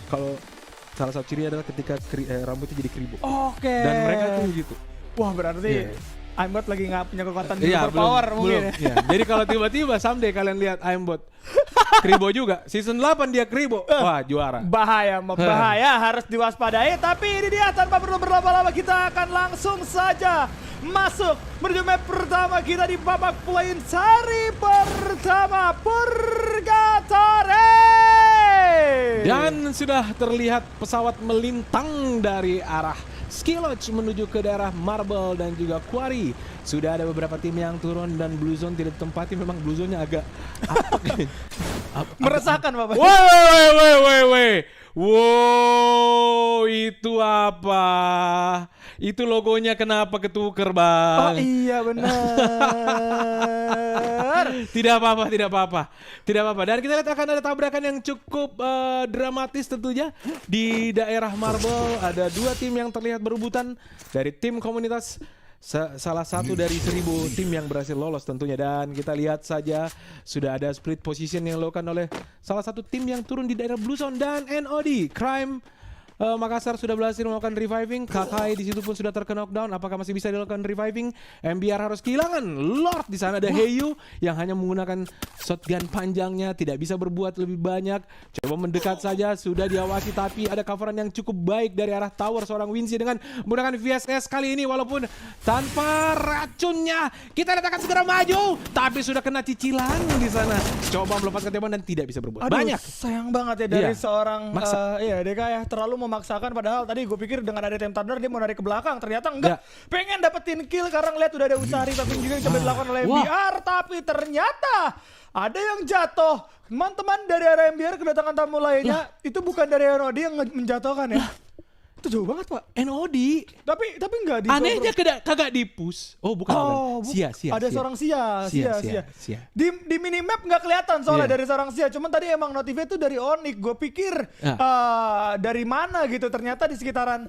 kalau salah satu ciri adalah ketika rambutnya jadi keribu. Oke. Dan mereka tuh gitu. Wah berarti Aimbot lagi nggak punya kekuatan Iya, super power mungkin belum. ya. Ya. Jadi kalau tiba-tiba someday kalian lihat Aimbot kribo juga, season 8 dia kribo, wah juara. Bahaya, harus diwaspadai. Tapi ini dia, tanpa perlu berlama-lama kita akan langsung saja masuk menuju map pertama kita di babak play-in seri pertama, Purgatory. Dan sudah terlihat pesawat melintang dari arah Ski Lodge menuju ke daerah Marble dan juga Quarry. Sudah ada beberapa tim yang turun dan Blue Zone tidak ditempati. Memang Blue Zone-nya agak meresahkan Bapak. Woi. Wow, itu apa? Itu logonya kenapa ketuker, Bang? Oh iya benar. Tidak apa-apa. Dan kita lihat akan ada tabrakan yang cukup dramatis tentunya di daerah Marble. Ada dua tim yang terlihat berebutan dari tim komunitas. Salah satu dari 1000 tim yang berhasil lolos tentunya, dan kita lihat saja sudah ada split position yang dilakukan oleh salah satu tim yang turun di daerah Blue Zone, dan NOD Crime Makassar sudah berhasil melakukan reviving. Kakai di situ pun sudah terkena knockdown. Apakah masih bisa dilakukan reviving? MBR harus kehilangan Lord. Di sana ada Heyu yang hanya menggunakan shotgun panjangnya, tidak bisa berbuat lebih banyak. Coba mendekat saja, sudah diawasi, tapi ada coveran yang cukup baik dari arah tower seorang Winzy dengan menggunakan VSS kali ini, walaupun tanpa racunnya. Kita akan segera maju, tapi sudah kena cicilan di sana. Coba melepaskan tembakan dan tidak bisa berbuat banyak. Sayang banget ya dari seorang DK ya, terlalu memaksakan, padahal tadi gue pikir dengan ada Time Thunder dia mau narik ke belakang, ternyata enggak. Pengen dapetin kill karena ngeliat udah ada usaha reviving juga yang coba dilakukan oleh MBR, tapi ternyata ada yang jatuh. Teman-teman dari area MBR kedatangan tamu lainnya, itu bukan dari NOD yang menjatuhkan ya. Itu jauh banget, Pak. NOD. Tapi enggak di anehnya kagak di-push. Oh, bukan. Sia. Ada seorang Sia. Di minimap nggak kelihatan soalnya dari seorang Sia. Cuman tadi emang notifnya itu dari Onyx. Gue pikir dari mana gitu. Ternyata di sekitaran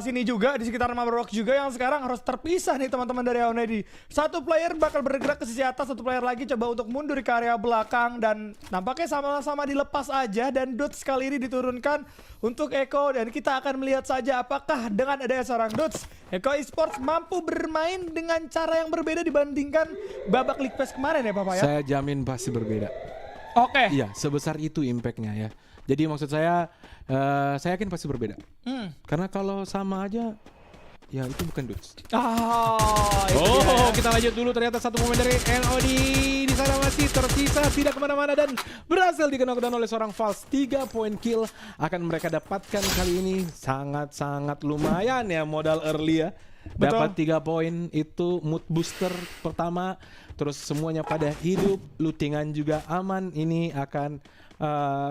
sini juga, di sekitaran Marble Rock juga, yang sekarang harus terpisah nih teman-teman dari Aonedi. Satu player bakal bergerak ke sisi atas, satu player lagi coba untuk mundur ke area belakang, dan nampaknya sama-sama dilepas aja, dan Dots kali ini diturunkan untuk Eko, dan kita akan melihat saja apakah dengan adanya seorang Dots, Eko Esports mampu bermain dengan cara yang berbeda dibandingkan babak League Pass kemarin ya Papa ya? Saya jamin pasti berbeda. Oke. Iya, sebesar itu impactnya ya. Jadi maksud saya yakin pasti berbeda. Karena kalau sama aja, ya itu bukan Dots. Kita lanjut dulu. Ternyata satu momen dari NOD di sana masih tersisa, tidak kemana-mana, dan berhasil di-knockdown oleh seorang False. 3 poin kill akan mereka dapatkan kali ini. Sangat-sangat lumayan ya modal early ya. Dapat 3 poin itu mood booster pertama. Terus semuanya pada hidup, lootingan juga aman. Ini akan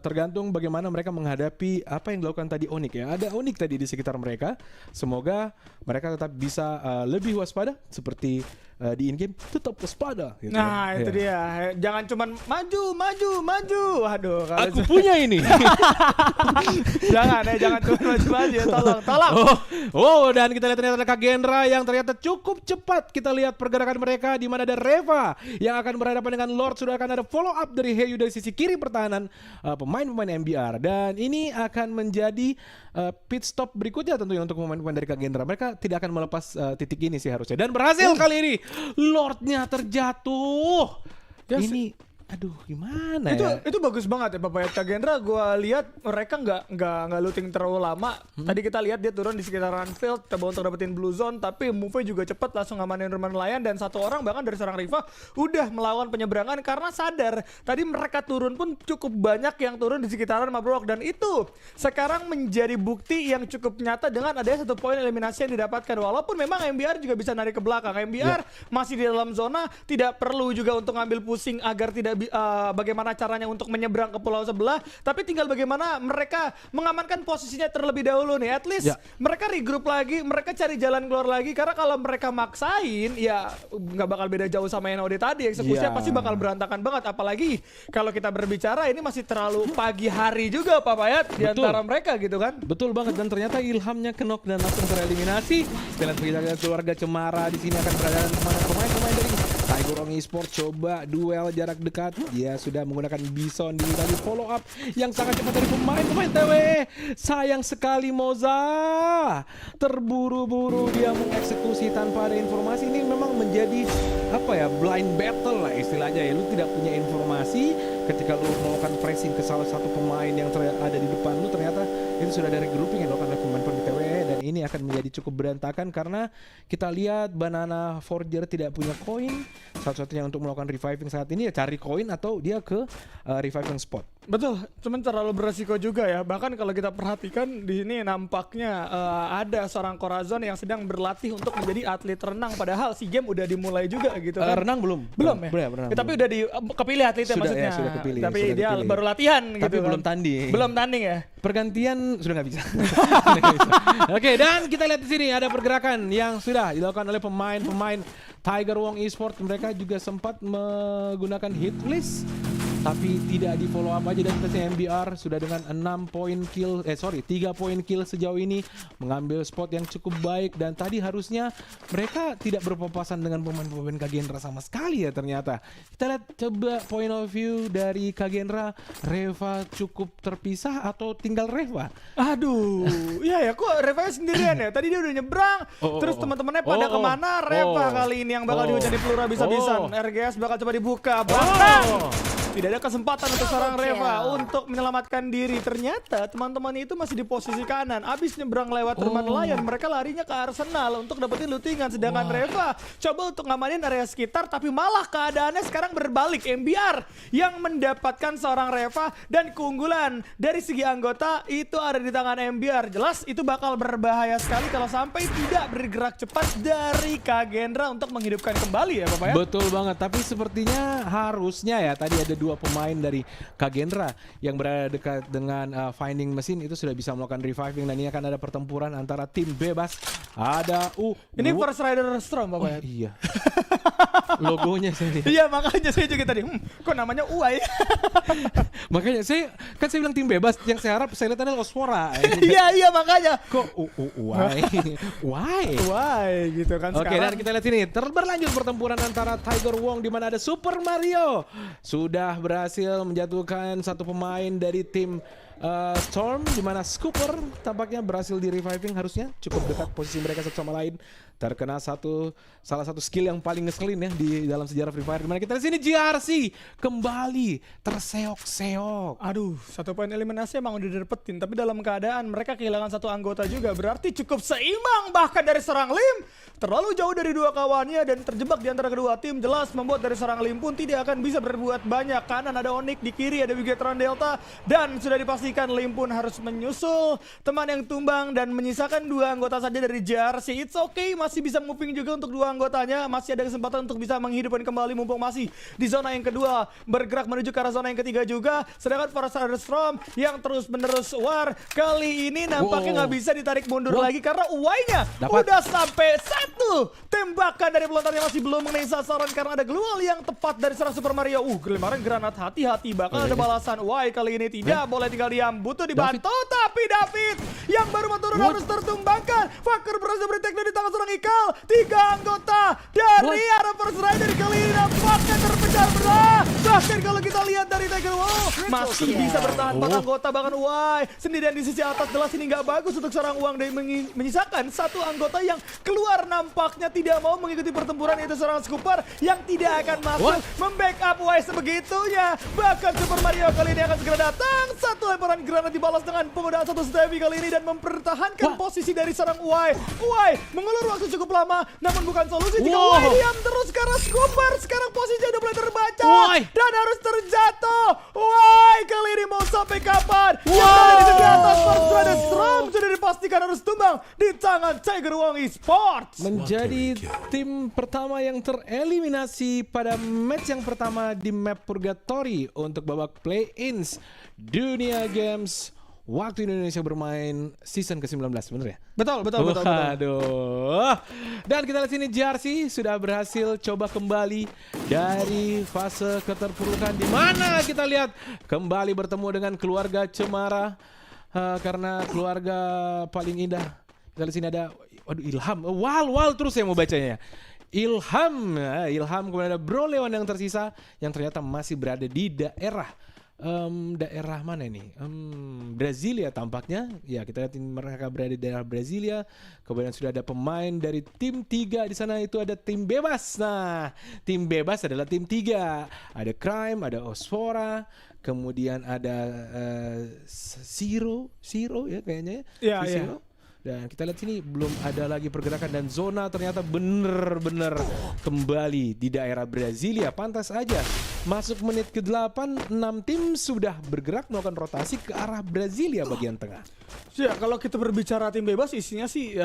tergantung bagaimana mereka menghadapi apa yang dilakukan tadi Onyx ya. Ada Onyx tadi di sekitar mereka. Semoga mereka tetap bisa lebih waspada seperti di in-game, tetap waspada gitu. Nah itu dia, jangan cuman maju. Aduh, aku punya ini. jangan cuman maju ya, tolong. Dan kita lihat ternyata ada Kagendra yang ternyata cukup cepat. Kita lihat pergerakan mereka, di mana ada Reva yang akan berhadapan dengan Lord. Sudah akan ada follow up dari Heyu dari sisi kiri pertahanan pemain-pemain MBR, dan ini akan menjadi pit stop berikutnya tentunya untuk pemain-pemain dari Kagendra. Mereka tidak akan melepas titik ini sih harusnya, dan berhasil kali ini. Lordnya terjatuh. Ini aduh gimana ya? Itu bagus banget ya Bapak ya. Kagendra gue lihat mereka nggak looting terlalu lama. Tadi kita lihat dia turun di sekitaran field coba untuk dapetin Blue Zone, tapi move-nya juga cepat, langsung ngamanin rumah nelayan, dan satu orang bahkan dari seorang Riva udah melawan penyeberangan karena sadar tadi mereka turun pun cukup banyak yang turun di sekitaran Marble Rock, dan itu sekarang menjadi bukti yang cukup nyata dengan adanya 1 poin eliminasi yang didapatkan. Walaupun memang MBR juga bisa narik ke belakang, MBR masih di dalam zona, tidak perlu juga untuk ngambil pusing agar tidak bagaimana caranya untuk menyeberang ke pulau sebelah, tapi tinggal bagaimana mereka mengamankan posisinya terlebih dahulu nih. At least mereka regroup lagi, mereka cari jalan keluar lagi, karena kalau mereka maksain ya nggak bakal beda jauh sama NOD tadi. Eksekusinya pasti bakal berantakan banget, apalagi kalau kita berbicara ini masih terlalu pagi hari juga Pak Payat di antara mereka gitu kan. Betul banget, dan ternyata ilhamnya kenok dan langsung tereliminasi. Dengan keluarga Cemara di sini akan berada dengan pemain-pemain dari Tiger Wong Esports coba duel jarak dekat. Dia sudah menggunakan Bison di tadi follow up yang sangat cepat dari pemain TWE. Sayang sekali Moza. Terburu-buru dia mengeksekusi tanpa ada informasi. Ini memang menjadi blind battle lah istilahnya ya. Lu tidak punya informasi ketika lu melakukan pressing ke salah satu pemain yang ada di depan lu, ternyata itu sudah dari grouping yang dilakukan oleh pemain TWE, dan ini akan menjadi cukup berantakan karena kita lihat Banana Forger tidak punya koin. Satu-satunya untuk melakukan reviving saat ini ya cari koin atau dia ke reviving spot. Betul, cuman terlalu beresiko juga ya. Bahkan kalau kita perhatikan di sini nampaknya ada seorang Corazon yang sedang berlatih untuk menjadi atlet renang, padahal si game udah dimulai juga gitu kan. Renang belum Ya? Renang Tapi udah kepilih atletnya sudah, maksudnya. ya, sudah kepilih, Tapi sudah dia kepilih. baru latihan tapi gitu belum kan. tanding. Belum tanding ya. Pergantian sudah nggak bisa. Oke, dan kita lihat di sini ada pergerakan yang sudah dilakukan oleh pemain Tiger Wong Esports. Mereka juga sempat menggunakan hit list, tapi tidak di follow up aja, dan kita MBR sudah dengan 3 poin kill sejauh ini, mengambil spot yang cukup baik, dan tadi harusnya mereka tidak berpapasan dengan pemain-pemain Kagendra sama sekali ya ternyata. Kita lihat coba point of view dari Kagendra. Reva cukup terpisah atau tinggal Reva? Aduh, iya ya, kok Reva sendirian ya? Tadi dia udah nyebrang, terus teman-temannya pada kemana? Reva kali ini yang bakal dihujani peluru habis-habisan. RGS bakal coba dibuka, bahkan tidak ada kesempatan untuk seorang Reva untuk menyelamatkan diri. Ternyata teman-temannya itu masih di posisi kanan. Abis nyebrang lewat rumah nelayan, mereka larinya ke Arsenal untuk dapetin lootingan. Sedangkan Reva coba untuk ngamanin area sekitar, tapi malah keadaannya sekarang berbalik. MBR yang mendapatkan seorang Reva, dan keunggulan dari segi anggota itu ada di tangan MBR. Jelas itu bakal berbahaya sekali kalau sampai tidak bergerak cepat dari Kagendra untuk menghidupkan kembali ya Bapak ya. Betul banget, tapi sepertinya harusnya ya tadi ada 2 pemain dari Kagendra yang berada dekat dengan finding mesin itu sudah bisa melakukan reviving, dan ini akan ada pertempuran antara tim bebas. Ada ini First Rider Storm Bapak ya? Iya. Logonya saya lihat. Iya, makanya saya juga tadi kok namanya Uai. Makanya saya bilang tim bebas, yang saya harap saya lihat adalah Osfora. Iya makanya. Kok why gitu kan. Oke, sekarang. dan kita lihat ini berlanjut pertempuran antara Tiger Wong di mana ada Super Mario sudah berhasil menjatuhkan satu pemain dari tim Storm, di mana Scooper tampaknya berhasil di reviving. Harusnya cukup dekat posisi mereka satu sama lain. Terkena salah satu skill yang paling ngeselin ya di dalam sejarah Free Fire, di mana kita di sini GRC kembali terseok-seok. Aduh, 1 poin eliminasi emang udah didapetin, tapi dalam keadaan mereka kehilangan 1 anggota juga, berarti cukup seimbang. Bahkan dari serang Lim terlalu jauh dari 2 kawannya dan terjebak di antara kedua tim, jelas membuat dari serang Lim pun tidak akan bisa berbuat banyak. Kanan ada Onyx, di kiri ada Bigetron Delta, dan sudah dipastikan Lim pun harus menyusul teman yang tumbang dan menyisakan 2 anggota saja dari JRC. It's okay, masih bisa moving juga untuk 2 anggotanya, masih ada kesempatan untuk bisa menghidupkan kembali mumpung masih di zona yang kedua, bergerak menuju ke arah zona yang ketiga juga. Sedangkan Forest Rider Storm yang terus menerus war kali ini nampaknya nggak bisa ditarik mundur lagi karena Uai-nya udah sampai 1 tembakan dari pelontarnya masih belum mengenai sasaran karena ada glual yang tepat dari serang Super Mario. Gelemparan granat, hati-hati bakal ada balasan. Uai kali ini tidak boleh tinggal diam, butuh dibantu, tapi David yang baru mau turun harus tertumbangkan. Faker berhasil beri take down di tangan seorang Ikal. 3 anggota dari arah First Rider kali ini nampaknya terpecah belah. Bahkan kalau kita lihat dari Tiger Wong masih bisa bertahan 4 anggota, bahkan Uai sendirian di sisi atas. Jelas ini nggak bagus untuk seorang Uang dan menyisakan 1 anggota yang keluar nampaknya tidak mau mengikuti pertempuran, yaitu seorang Scooper yang tidak akan masuk membackup Uai sebegitunya. Bahkan Super Mario kali ini akan segera datang. 1 lemparan granat dibalas dengan penggunaan 1 Stevie kali ini dan mempertahankan posisi dari seorang Uai. Uai mengulur waktu cukup lama, namun bukan solusi jika Uai diam terus karena Scooper sekarang posisinya udah mulai terbaca dan harus terjatuh. Uai kali ini mau sampai kapan? Yang ada di atas First Rider Storm sudah dipastikan harus tumbang di tangan Tiger Wong Esports. Menjadi tim pertama yang tereliminasi pada match yang pertama di map Purgatory untuk babak play-ins Dunia Games waktu Indonesia bermain season ke-19, bener ya? Betul. Aduh. Dan kita lihat sini JRC sudah berhasil coba kembali dari fase keterpurukan, di mana kita lihat kembali bertemu dengan keluarga Cemara karena keluarga paling indah. Kita lihat sini ada Ilham. Wal terus saya mau bacanya. Ilham. Nah, Ilham, kemudian ada Bro Leon yang tersisa yang ternyata masih berada di daerah daerah mana ini? Brasilia tampaknya. Ya, kita lihat mereka berada di daerah Brasilia. Kemudian sudah ada pemain dari tim 3 di sana, itu ada tim bebas. Nah, tim bebas adalah tim 3. Ada Crime, ada Osfora, kemudian ada Zero ya kayaknya. Iya, Si iya. Zero. Dan kita lihat sini belum ada lagi pergerakan dan zona ternyata benar-benar kembali di daerah Brasilia. Pantas aja masuk menit ke-8, 6 tim sudah bergerak melakukan rotasi ke arah Brasilia bagian tengah. Ya, kalau kita berbicara tim bebas isinya sih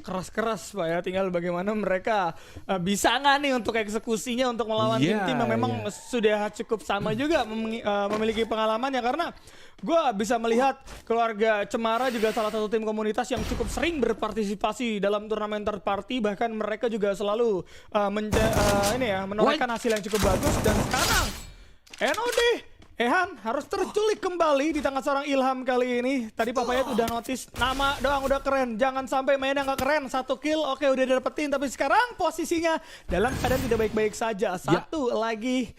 keras-keras Pak ya. Tinggal bagaimana mereka bisa nggak nih untuk eksekusinya untuk melawan Iya, tim-tim yang memang sudah cukup sama juga memiliki pengalamannya. Karena gue bisa melihat keluarga Cemara juga salah satu tim komunitas yang cukup sering berpartisipasi dalam turnamen third party. Bahkan mereka juga selalu menorehkan hasil yang cukup bagus. Dan sekarang NOD Ehan harus terculik kembali di tangan seorang Ilham kali ini. Tadi Papayat udah notice nama doang udah keren. Jangan sampai mainnya nggak keren. 1 kill oke udah dapetin. Tapi sekarang posisinya dalam keadaan tidak baik-baik saja. Satu lagi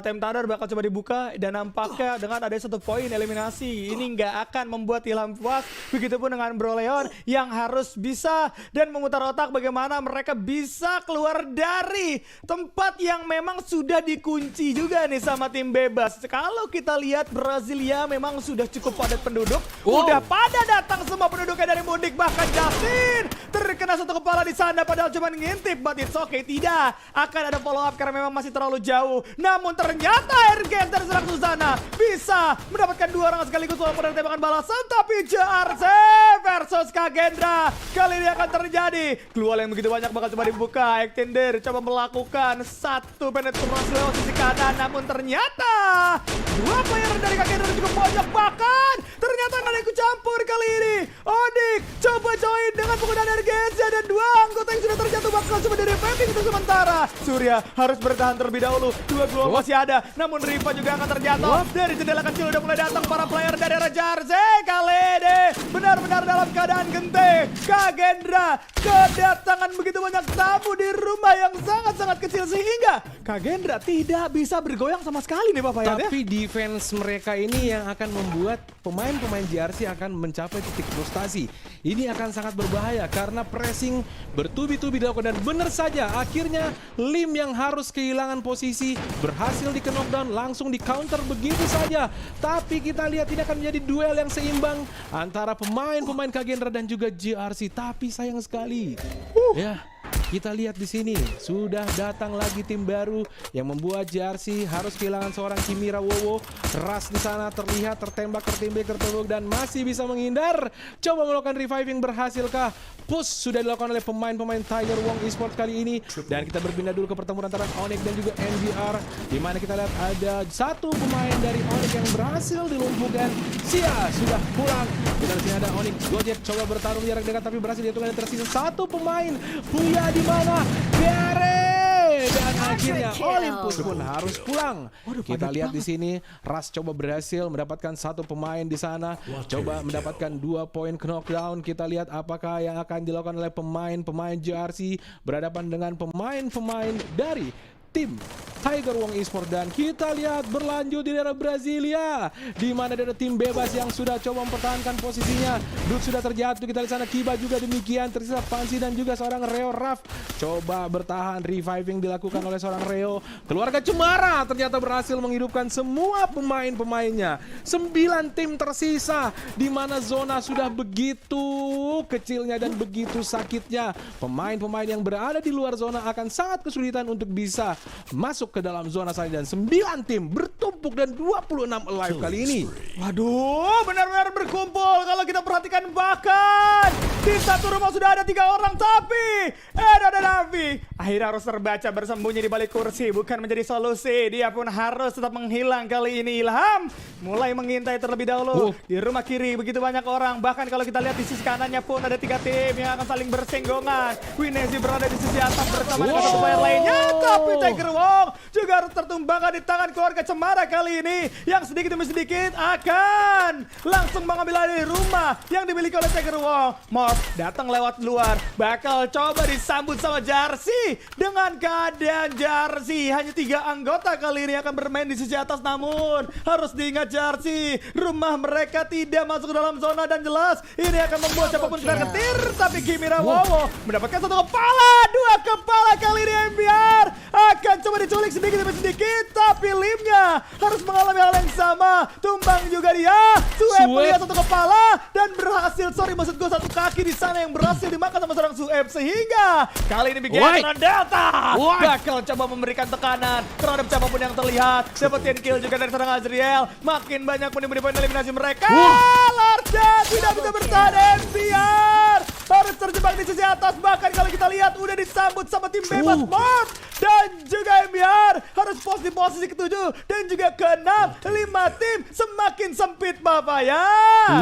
Temptator bakal coba dibuka. Dan nampaknya dengan ada 1 poin eliminasi. Ini nggak akan membuat Ilham puas. Begitupun dengan Bro Leon yang harus bisa dan memutar otak bagaimana mereka bisa keluar dari tempat yang memang sudah dikunci juga nih sama tim bebas. Kalau kita lihat Brasilia memang sudah cukup padat penduduk. Udah pada datang semua penduduknya dari mudik. Bahkan Justin terkena 1 kepala di sana padahal cuma ngintip. But it's okay. Tidak akan ada follow up karena memang masih terlalu jauh. Namun ternyata Ergen terserang Susana bisa mendapatkan 2 orang sekaligus walaupun ada tembakan balasan. Tapi JRC versus Kagendra kali ini akan terjadi. Keluar yang begitu banyak bakal coba dibuka. Extender coba melakukan 1 penetrasi lewat sisi kanan. Namun ternyata 2 player dari Kagendra cukup banyak. Bahkan ternyata nggak ada ikut campur kali ini. Odik coba join dengan penggunaan Ergensia dan 2 anggota yang sudah terjatuh bakal coba di reviving untuk sementara. Surya harus bertahan terlebih dahulu. 2 gol masih ada. Namun Riva juga akan terjatuh. Dari jendela kecil udah mulai datang para player dari Raja Arze. Kali ini benar-benar dalam keadaan genting. Kagendra kedatangan begitu banyak tamu di rumah yang sangat-sangat kecil sehingga Kagendra tidak bisa bergoyang sama sekali nih Bapak ya. Tapi defense mereka ini yang akan membuat pemain-pemain JRC akan mencapai titik frustasi. Ini akan sangat berbahaya karena pressing bertubi-tubi dilakukan dan benar saja akhirnya Lim yang harus kehilangan posisi berhasil di knockdown langsung di counter begitu saja. Tapi kita lihat ini akan menjadi duel yang seimbang antara pemain-pemain Kagendra dan juga JRC. Tapi sayang sekali. Ya. Kita lihat di sini sudah datang lagi tim baru yang membuat JRC harus kehilangan seorang Kimira Wowo. Ras di sana terlihat tertembak dan masih bisa menghindar. Coba melakukan reviving, berhasilkah? Push sudah dilakukan oleh pemain-pemain Tiger Wong Esports kali ini. Dan kita berpindah dulu ke pertempuran antara Onyx dan juga NBR, di mana kita lihat ada 1 pemain dari Onyx yang berhasil dilumpuhkan. Sia sudah pulang. Kita lihat ada Onyx Gojek coba bertarung jarak dekat tapi berhasil diaturkan. Tersisa 1 pemain. Puya di mana? Bere dan akhirnya Olympus pun harus pulang. Kita lihat di sini Ras coba berhasil mendapatkan 1 pemain di sana, coba mendapatkan 2 poin knockdown. Kita lihat apakah yang akan dilakukan oleh pemain-pemain JRC berhadapan dengan pemain-pemain dari tim Tiger Wong Esports. Dan kita lihat berlanjut di daerah Brasilia, di mana ada tim bebas yang sudah coba mempertahankan posisinya. Dut sudah terjatuh, kita lihat sana Kiba juga demikian, tersisa Pansi dan juga seorang Reo Raf coba bertahan, reviving dilakukan oleh seorang Reo. Keluarga Cemara ternyata berhasil menghidupkan semua pemain-pemainnya. 9 tim tersisa, di mana zona sudah begitu kecilnya dan begitu sakitnya. Pemain-pemain yang berada di luar zona akan sangat kesulitan untuk bisa masuk ke dalam zona saya, dan 9 tim bertumpuk dan 26 alive kali ini. Waduh, benar-benar berkumpul kalau kita perhatikan. Bahkan di satu rumah sudah ada 3 orang, tapi Eda dan Navi akhirnya harus terbaca bersembunyi di balik kursi. Bukan menjadi solusi, dia pun harus tetap menghilang kali ini. Ilham mulai mengintai terlebih dahulu. Di rumah kiri begitu banyak orang. Bahkan kalau kita lihat di sisi kanannya pun ada 3 tim yang akan saling bersenggongan. Winezi berada di sisi atas bersama dengan 1 player lainnya. Tapi Tiger Wong juga harus tertumbangkan di tangan keluarga Cemara kali ini, yang sedikit demi sedikit akan langsung mengambil alih rumah yang dimiliki oleh Tiger Wong. Mau Prof datang lewat luar, bakal coba disambut sama Jarsi. Dengan keadaan Jarsi hanya 3 anggota kali ini akan bermain di sisi atas, namun harus diingat Jarsi, rumah mereka tidak masuk ke dalam zona dan jelas ini akan membuat siapapun terketir. Tapi Kimira Wowo mendapatkan 1 kepala, 2 kepala kali ini. MBR akan coba diculik sedikit demi sedikit, tapi Limnya harus mengalami hal yang sama. Tumbang juga dia. Sueb melihat 1 kepala dan berhasil, maksud gue 1 kaki di sana yang berhasil dimakan sama seorang Sueb, sehingga kali ini Bigetron Delta bakal coba memberikan tekanan terhadap siapapun yang terlihat. Dapetin kill juga dari seorang Azriel. Makin banyak pundi-pundi poin eliminasi mereka. Larja tidak bisa bertahan. MBR harus terjebak di sisi atas. Bahkan kalau kita lihat udah disambut sama tim bebas Mod. Dan juga MBR harus posisi ke-7 dan juga ke-6. 5 tim semakin sempit Bapak ya.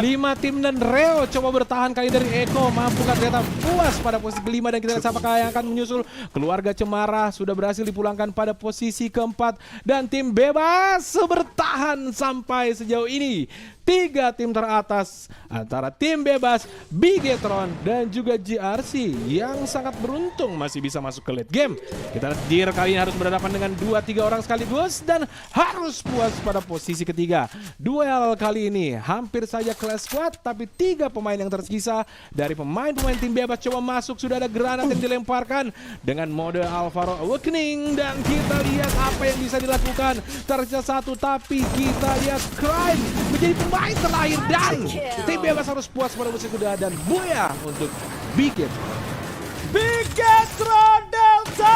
5 tim dan Reo coba bertahan kali dari Eko. Mampukah ternyata puas pada posisi ke-5, dan kita lihat siapakah yang akan menyusul. Keluarga Cemara sudah berhasil dipulangkan pada posisi ke-4, dan tim bebas bertahan sampai sejauh ini. 3 tim teratas antara tim bebas, Bigetron, dan juga GRC yang sangat beruntung masih bisa masuk ke late game. Kita lihat Dir kali ini harus berhadapan dengan 2-3 orang sekaligus dan harus puas pada posisi ketiga. Duel kali ini hampir saja clash squad, tapi 3 pemain yang tersisa dari pemain-pemain tim bebas coba masuk. Sudah ada granat yang dilemparkan dengan mode Alvaro Awakening, dan kita lihat apa yang bisa dilakukan. Tersisa 1, tapi kita lihat Crime menjadi pemain terakhir, dan tim bebas harus puas pada musik kuda dan buaya untuk Bigetron. Bigetron Delta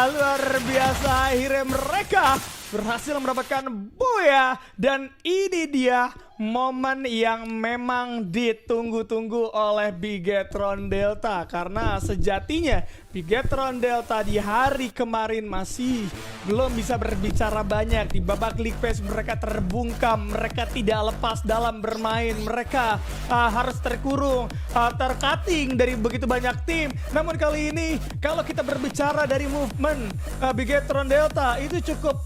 luar biasa, akhirnya mereka berhasil mendapatkan buaya, dan ini dia momen yang memang ditunggu-tunggu oleh Bigetron Delta, karena sejatinya Bigetron Delta di hari kemarin masih belum bisa berbicara banyak. Di babak League Phase mereka terbungkam, mereka tidak lepas dalam bermain, mereka harus terkurung, tercutting dari begitu banyak tim. Namun kali ini kalau kita berbicara dari movement Bigetron Delta itu cukup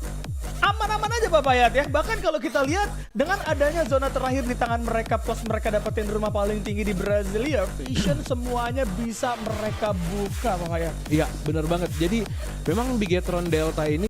aman-aman aja Bapak Yat ya. Bahkan kalau kita lihat dengan adanya zona terakhir di tangan mereka, plus mereka dapetin rumah paling tinggi di Brasilia, Vision semuanya bisa mereka buka Bapak Yat. Iya, benar banget. Jadi memang Bigetron Delta ini